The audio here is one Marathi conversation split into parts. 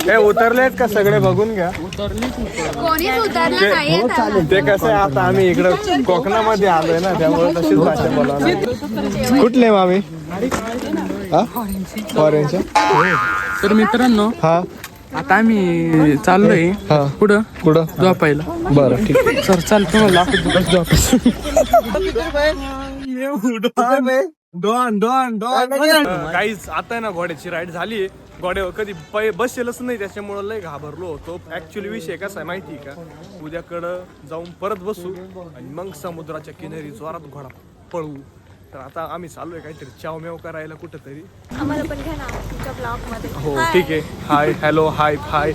हे उतरलेत का सगळे बघून घ्या. कोणीच उतरलं नाहीये. ते कसं आहे आता आम्ही इकडं कोकणामध्ये आलोय ना त्यामुळे तशीच भाषा बोलावं. कुठले मामी? फॉरेनच्या. तर मित्रांनो हा आता आम्ही चाललोय हा पुढं कुठं झोपायला. बरं ठीक आहे. सर चाल तुम्हाला काहीच आता ना घोड्याची राईड झाली. घोड्यावर कधी बसेलच नाही त्याच्यामुळे लय घाबरलो होतो. ऍक्च्युली विषय कसा आहे माहिती का, उद्याकडं जाऊन परत बसू आणि मग समुद्राच्या किनारी जोरात घोडा पळवू. तर आता आम्ही चाललोय काहीतरी चावमेव करायला कुठंतरी. आम्हाला पण घ्या ना तुमच्या ब्लॉग मध्ये. हो ठीक आहे. हाय हॅलो हाय हाय.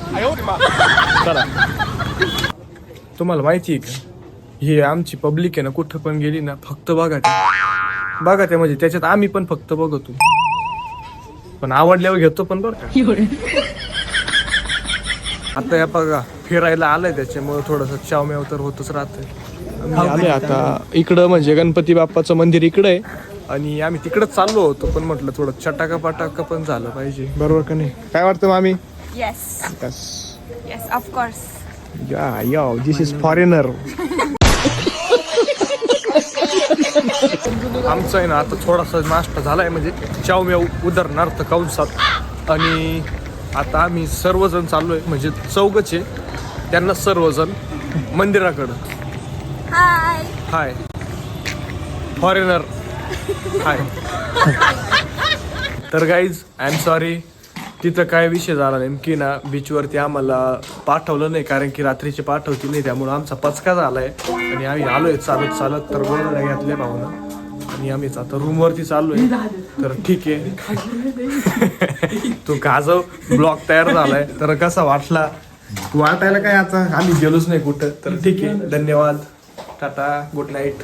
चला तुम्हाला माहिती आहे का, ही आमची पब्लिक आहे ना कुठं पण गेली ना फक्त बघा ते म्हणजे त्याच्यात आम्ही पण फक्त बघतो पण आवडल्यावर घेतो पण बरं का. आता या बघा फिरायला आलंय त्याच्यामुळे थोडस चावमेव तर होतच राहतंय. आम्ही आता इकडं म्हणजे गणपती बाप्पाचं मंदिर इकडं आहे आणि आम्ही तिकडंच चाललो होतो पण म्हटलं थोडं चटाका पटाका पण झालं पाहिजे. बरोबर का नाही? काय वाटतं मामी? Yes yes yes of course. या दिस इज फॉरेनर. आमचा आहे ना आता थोडासा नाश्ता झालाय म्हणजे चावमेव उदाहरणार्थ कंसात. आणि आता आम्ही सर्वजण चाललोय म्हणजे चौघच आहे त्यांना सर्वजण मंदिराकडं. हाय हाय फॉरेनर हाय. तर गाईज आय एम सॉरी तिथं काय विषय झाला नेमकी ना बीचवरती आम्हाला पाठवलं नाही कारण की रात्रीचे पाठवती नाही त्यामुळे आमचा पचका झालाय आणि आम्ही आलोय चालत चालत. तर गोळ्या घेतल्या भाऊना आणि आम्हीच आता रूमवरती चाललोय. तर ठीक आहे तो गाजव ब्लॉग तयार झालाय. तर कसा वाटायला काय आता आम्ही गेलोच नाही कुठं. तर ठीक आहे धन्यवाद टाटा गुड नाईट.